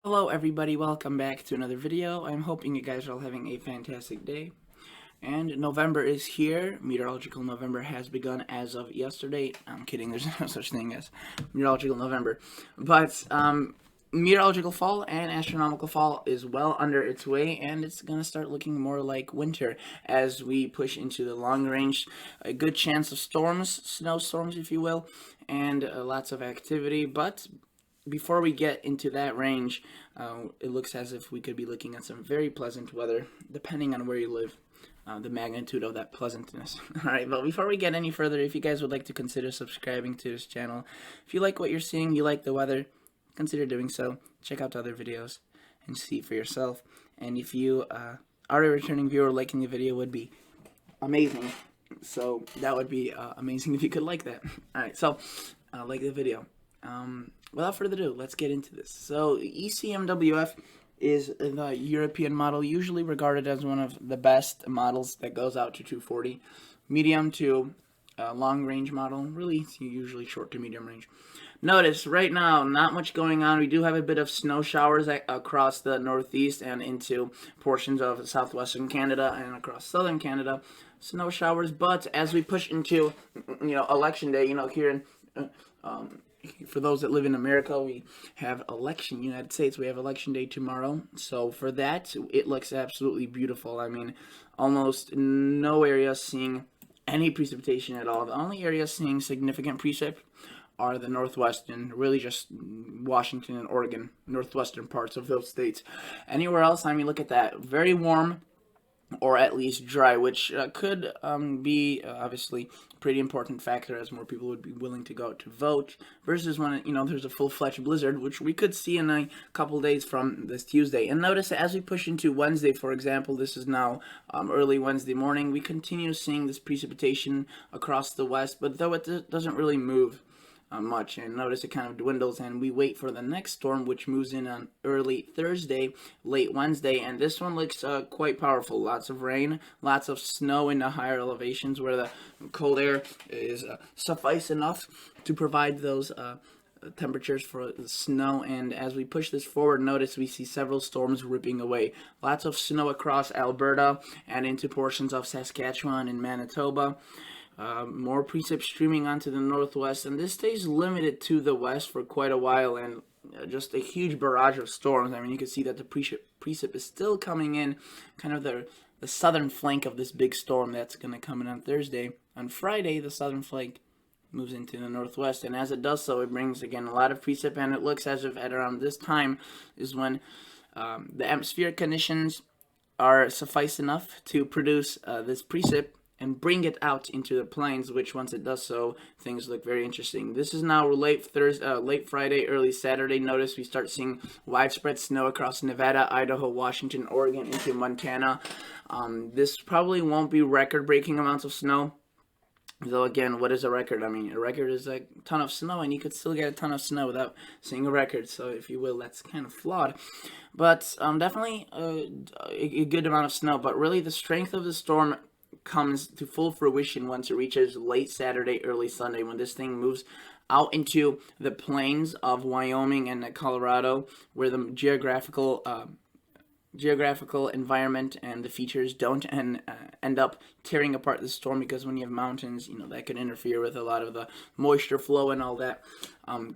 Hello everybody, welcome back to another video. I'm hoping you guys are all having a fantastic day. And November is here. Meteorological November has begun as of yesterday. I'm kidding, there's no such thing as meteorological November. But meteorological fall and astronomical fall is well under its way, and it's going to start looking more like winter as we push into the long range. A good chance of storms, snowstorms if you will, and lots of activity. But before we get into that range, it looks as if we could be looking at some very pleasant weather, depending on where you live, the magnitude of that pleasantness. Alright, but before we get any further, if you guys would like to consider subscribing to this channel, if you like what you're seeing, you like the weather, consider doing so. Check out other videos and see for yourself. And if you are a returning viewer, liking the video would be amazing. So that would be amazing if you could like that. Alright, so like the video. Without further ado, let's get into this. So, Ecmwf is the European model, usually regarded as one of the best models that goes out to 240. Medium to long range model, really usually short to medium range. Notice, right now, not much going on. We do have a bit of snow showers across the northeast and into portions of southwestern Canada and across southern Canada. Snow showers, but as we push into, election day, here in for those that live in America, we have election, United States, we have election day tomorrow. So for that, it looks absolutely beautiful. I mean, almost no area seeing any precipitation at all. The only areas seeing significant precip are the northwestern, really just Washington and Oregon, northwestern parts of those states. Anywhere else, I mean, look at that. Very warm, or at least dry, which could be obviously a pretty important factor as more people would be willing to go out to vote versus when there's a full-fledged blizzard, which we could see in a couple days from this Tuesday. And notice that as we push into Wednesday, for example, this is now early Wednesday morning, we continue seeing this precipitation across the west, but though it doesn't really move much, and notice it kind of dwindles, and we wait for the next storm, which moves in on early Thursday, late Wednesday, and this one looks quite powerful. Lots of rain, lots of snow in the higher elevations where the cold air is suffice enough to provide those temperatures for the snow. And as we push this forward, notice we see several storms ripping away. Lots of snow across Alberta and into portions of Saskatchewan and Manitoba. More precip streaming onto the northwest, and this stays limited to the west for quite a while, and just a huge barrage of storms. I mean, you can see that the precip is still coming in, kind of the southern flank of this big storm that's going to come in on Thursday. On Friday, the southern flank moves into the northwest, and as it does so, it brings, again, a lot of precip, and it looks as if at around this time is when the atmospheric conditions are suffice enough to produce this precip and bring it out into the plains, which once it does so, things look very interesting. This is now late Friday, early Saturday. Notice we start seeing widespread snow across Nevada, Idaho, Washington, Oregon, into Montana. This probably won't be record-breaking amounts of snow, though again, what is a record? I mean, a record is a ton of snow, and you could still get a ton of snow without seeing a record, so if you will, that's kind of flawed. But definitely a good amount of snow, but really the strength of the storm comes to full fruition once it reaches late Saturday, early Sunday, when this thing moves out into the plains of Wyoming and Colorado, where the geographical environment and the features don't end up tearing apart the storm, because when you have mountains, that can interfere with a lot of the moisture flow and all that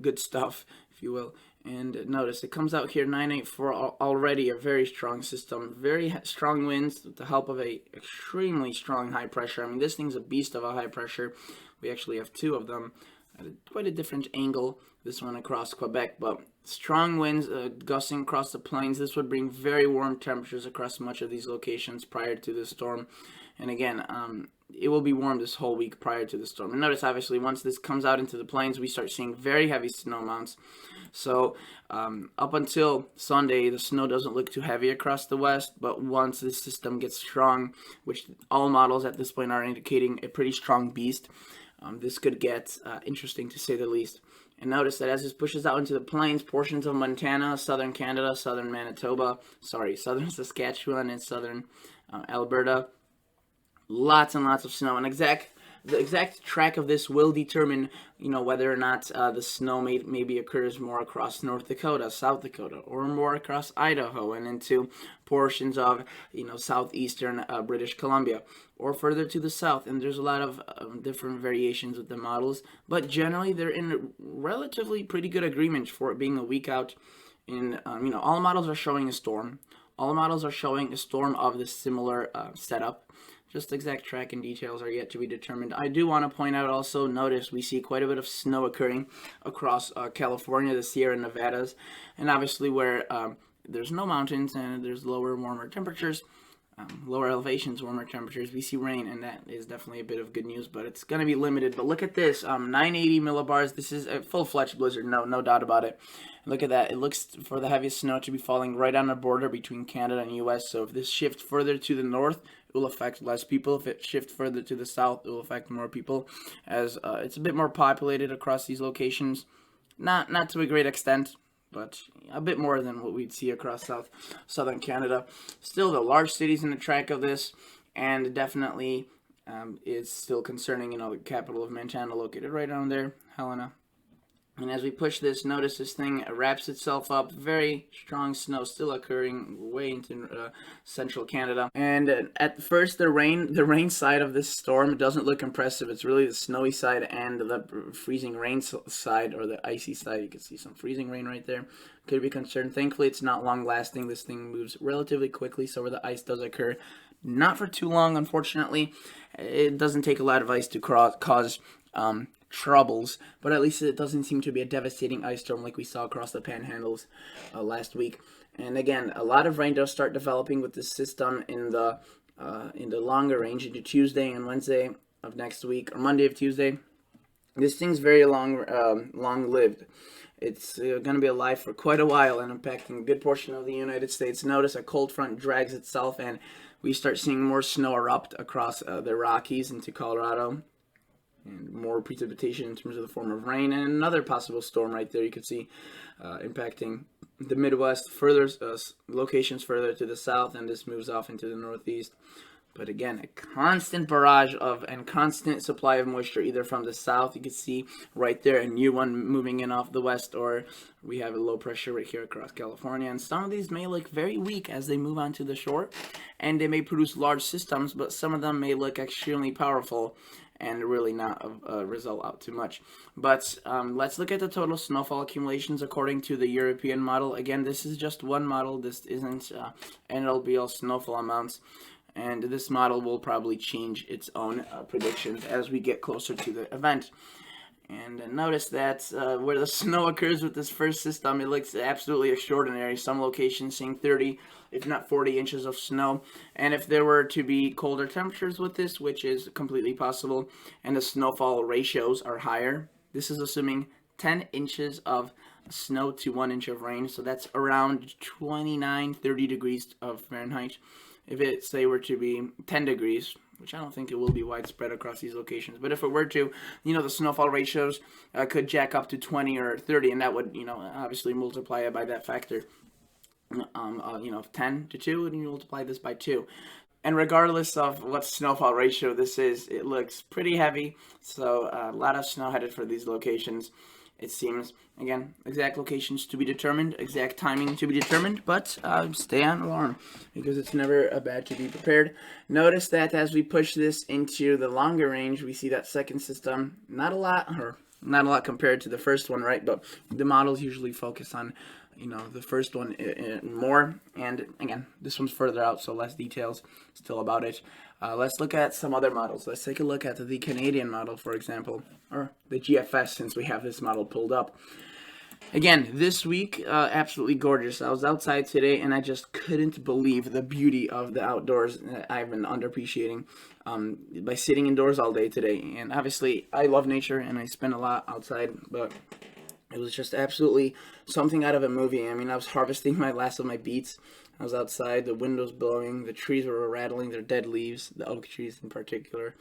good stuff, if you will. And notice it comes out here 984, already a very strong system, very strong winds with the help of a extremely strong high pressure. I mean, this thing's a beast of a high pressure. We actually have two of them at quite a different angle, this one across Quebec, but strong winds gusting across the plains. This would bring very warm temperatures across much of these locations prior to the storm. And again, it will be warm this whole week prior to the storm. And notice, obviously, once this comes out into the plains, we start seeing very heavy snow amounts. So up until Sunday, the snow doesn't look too heavy across the west, but once this system gets strong, which all models at this point are indicating a pretty strong beast, this could get interesting, to say the least. And notice that as this pushes out into the plains, portions of Montana, southern Canada, southern Manitoba, southern Saskatchewan, and southern Alberta, lots and lots of snow. An exact the exact track of this will determine, whether or not the snow maybe occurs more across North Dakota, South Dakota, or more across Idaho and into portions of, southeastern British Columbia, or further to the south. And there's a lot of different variations with the models, but generally they're in relatively pretty good agreement for it being a week out. In all models are showing a storm. All models are showing a storm of this similar setup. Just exact track and details are yet to be determined. I do want to point out also, notice we see quite a bit of snow occurring across California, the Sierra Nevadas, and obviously where there's no mountains and there's lower, warmer temperatures, lower elevations, warmer temperatures, we see rain, and that is definitely a bit of good news, but it's going to be limited. But look at this, 980 millibars. This is a full-fledged blizzard, no doubt about it. Look at that. It looks for the heaviest snow to be falling right on the border between Canada and U.S., so if this shifts further to the north, it will affect less people. If it shifts further to the south, it will affect more people, as it's a bit more populated across these locations. Not to a great extent, but a bit more than what we'd see across southern Canada. Still, the large cities in the track of this, and definitely is still concerning, the capital of Montana located right down there, Helena. And as we push this, notice this thing wraps itself up. Very strong snow still occurring way into central Canada. And at first, the rain side of this storm doesn't look impressive. It's really the snowy side and the freezing rain side, or the icy side. You can see some freezing rain right there. Could be concerned. Thankfully, it's not long lasting. This thing moves relatively quickly, so where the ice does occur, not for too long, unfortunately. It doesn't take a lot of ice to cause troubles, but at least it doesn't seem to be a devastating ice storm like we saw across the panhandles last week. And again, a lot of rain does start developing with this system in the longer range into Tuesday and Wednesday of next week, or Monday of Tuesday. This thing's very long-lived. It's going to be alive for quite a while and impacting a good portion of the United States. Notice a cold front drags itself, and we start seeing more snow erupt across the Rockies into Colorado, and more precipitation in terms of the form of rain, and another possible storm right there you can see impacting the Midwest, further locations further to the south, and this moves off into the Northeast. But again, a constant barrage of and constant supply of moisture, either from the south, you can see right there a new one moving in off the west, or we have a low pressure right here across California. And some of these may look very weak as they move onto the shore, and they may produce large systems, but some of them may look extremely powerful and really not result out too much. But let's look at the total snowfall accumulations according to the European model. Again, this is just one model. This isn't end-all-be-all snowfall amounts. And this model will probably change its own predictions as we get closer to the event. And notice that where the snow occurs with this first system, it looks absolutely extraordinary. Some locations seeing 30, if not 40 inches of snow. And if there were to be colder temperatures with this, which is completely possible, and the snowfall ratios are higher, this is assuming 10 inches of snow to 1 inch of rain. So that's around 29, 30 degrees of Fahrenheit. If it, say, were to be 10 degrees, which I don't think it will be widespread across these locations, but if it were to, the snowfall ratios could jack up to 20 or 30, and that would, obviously multiply it by that factor, 10 to 2, and you multiply this by 2. And regardless of what snowfall ratio this is, it looks pretty heavy, so a lot of snow headed for these locations. It seems, again, exact locations to be determined, exact timing to be determined, but stay on alarm because it's never bad to be prepared. Notice that as we push this into the longer range, we see that second system, not a lot compared to the first one, right? But the models usually focus on, the first one more. And again, this one's further out, so less details still about it. Let's look at some other models. Let's take a look at the Canadian model, for example, or the GFS, since we have this model pulled up. Again, this week, absolutely gorgeous. I was outside today, and I just couldn't believe the beauty of the outdoors that I've been underappreciating by sitting indoors all day today. And obviously, I love nature, and I spend a lot outside, but it was just absolutely something out of a movie. I mean, I was harvesting my last of my beets. I was outside, the wind was blowing, the trees were rattling their dead leaves, the oak trees in particular,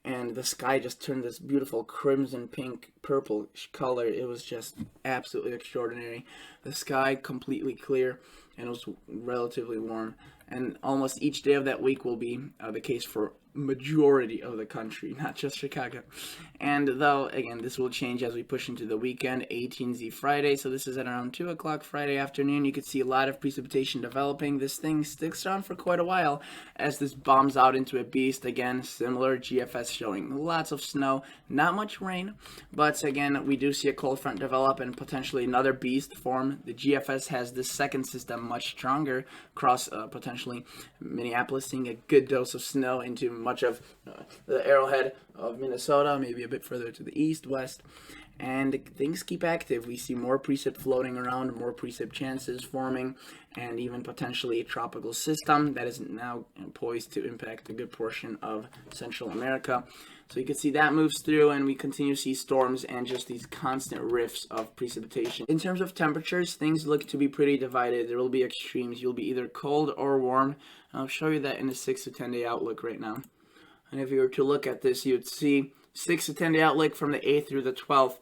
and the sky just turned this beautiful crimson, pink, purple color. It was just absolutely extraordinary. The sky completely clear, and it was relatively warm, and almost each day of that week will be the case for majority of the country, not just Chicago. And though, again, this will change as we push into the weekend, 18Z Friday, so this is at around 2 o'clock Friday afternoon. You can see a lot of precipitation developing. This thing sticks around for quite a while as this bombs out into a beast. Again, similar GFS showing lots of snow, not much rain, but again, we do see a cold front develop and potentially another beast form. The GFS has this second system much stronger across potentially Minneapolis, seeing a good dose of snow into much of the arrowhead of Minnesota, maybe a bit further to the east, west, and things keep active. We see more precip floating around, more precip chances forming, and even potentially a tropical system that is now poised to impact a good portion of Central America. So you can see that moves through, and we continue to see storms and just these constant rifts of precipitation. In terms of temperatures, things look to be pretty divided. There will be extremes. You'll be either cold or warm. I'll show you that in the 6 to 10 day outlook right now. And if you were to look at this, you'd see 6 to 10 day outlook from the 8th through the 12th.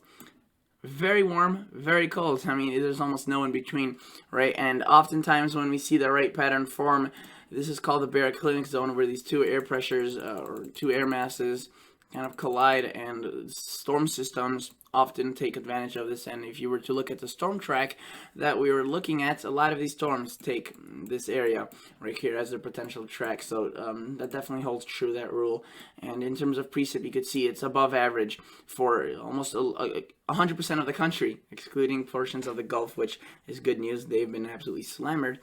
Very warm, very cold. I mean, there's almost no in between, right? And oftentimes when we see the right pattern form, this is called the baroclinic zone, where these two air pressures or two air masses kind of collide, and storm systems often take advantage of this. And if you were to look at the storm track that we were looking at, a lot of these storms take this area right here as their potential track. So that definitely holds true, that rule. And in terms of precip, you could see it's above average for almost 100% of the country, excluding portions of the Gulf, which is good news. They've been absolutely hammered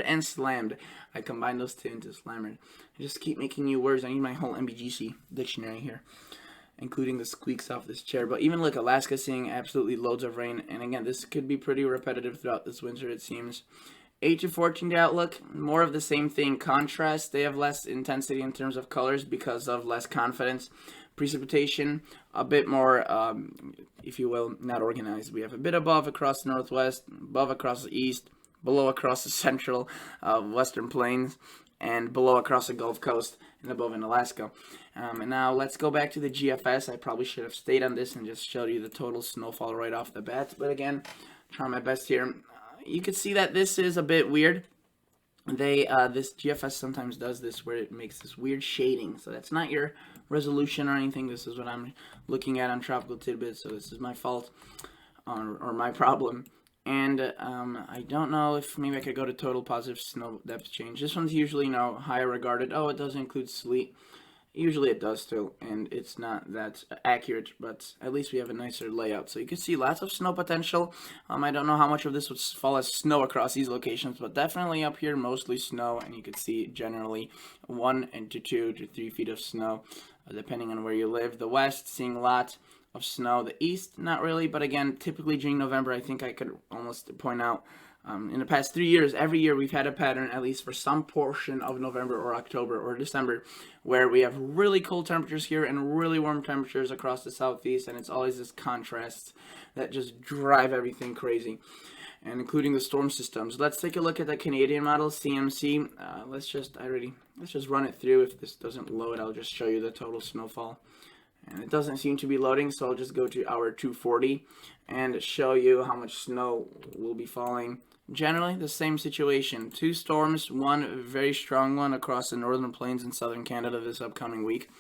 and slammed. I combined those two into slammered. I just keep making new words. I need my whole MBGC dictionary here, including the squeaks off this chair. But even look, Alaska seeing absolutely loads of rain. And again, this could be pretty repetitive throughout this winter, it seems. 8 to 14 day outlook, more of the same thing. Contrast, they have less intensity in terms of colors because of less confidence. Precipitation, a bit more, if you will, not organized. We have a bit above across the northwest, above across the east, below across the central western plains, and below across the Gulf Coast, and above in Alaska. And now let's go back to the GFS. I probably should have stayed on this and just showed you the total snowfall right off the bat. But again, trying my best here. You can see that this is a bit weird. This GFS sometimes does this where it makes this weird shading. So that's not your resolution or anything. This is what I'm looking at on Tropical Tidbits. So this is my fault or my problem. And I don't know if maybe I could go to total positive snow depth change. This one's usually, higher regarded. Oh, it does include sleet. Usually it does still, and it's not that accurate, but at least we have a nicer layout. So you can see lots of snow potential. I don't know how much of this would fall as snow across these locations, but definitely up here, mostly snow, and you can see generally 1 to 2 to 3 feet of snow, depending on where you live. The west, seeing a lot of snow. The east, not really, but again, typically during November, I think I could almost point out in the past 3 years, every year we've had a pattern, at least for some portion of November or October or December, where we have really cold temperatures here and really warm temperatures across the southeast, and it's always this contrast that just drive everything crazy, and including the storm systems. Let's take a look at the Canadian model, CMC. Let's just run it through. If this doesn't load, I'll just show you the total snowfall. And it doesn't seem to be loading, so I'll just go to hour 240 and show you how much snow will be falling. Generally, the same situation. 2 storms, one very strong one across the northern plains in southern Canada this upcoming week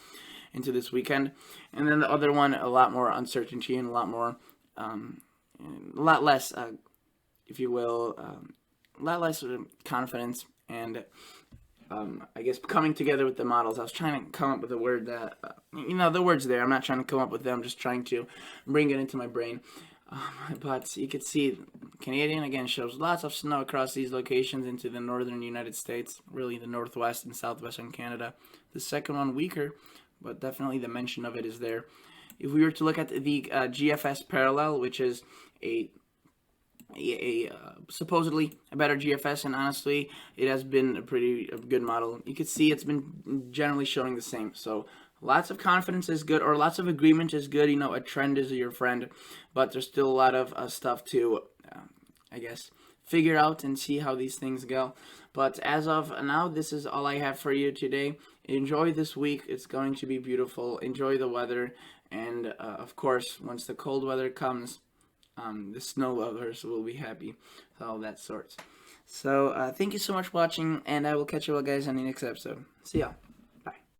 into this weekend. And then the other one, a lot more uncertainty and a lot more, a lot less, if you will, a lot less confidence and I guess coming together with the models. I was trying to come up with a word that, the word's there. I'm not trying to come up with them. I'm just trying to bring it into my brain. But you can see Canadian, again, shows lots of snow across these locations into the northern United States, really the northwest and southwestern Canada. The second one weaker, but definitely the mention of it is there. If we were to look at the GFS parallel, which is a supposedly a better GFS, and honestly it has been a pretty good model. You can see it's been generally showing the same. So lots of confidence is good, or lots of agreement is good. A trend is your friend, but there's still a lot of stuff to I guess figure out and see how these things go. But as of now, this is all I have for you today. Enjoy this week. It's going to be beautiful. Enjoy the weather, and of course, once the cold weather comes, the snow lovers will be happy, all that sorts. So thank you so much for watching, and I will catch you all guys on the next episode. See ya.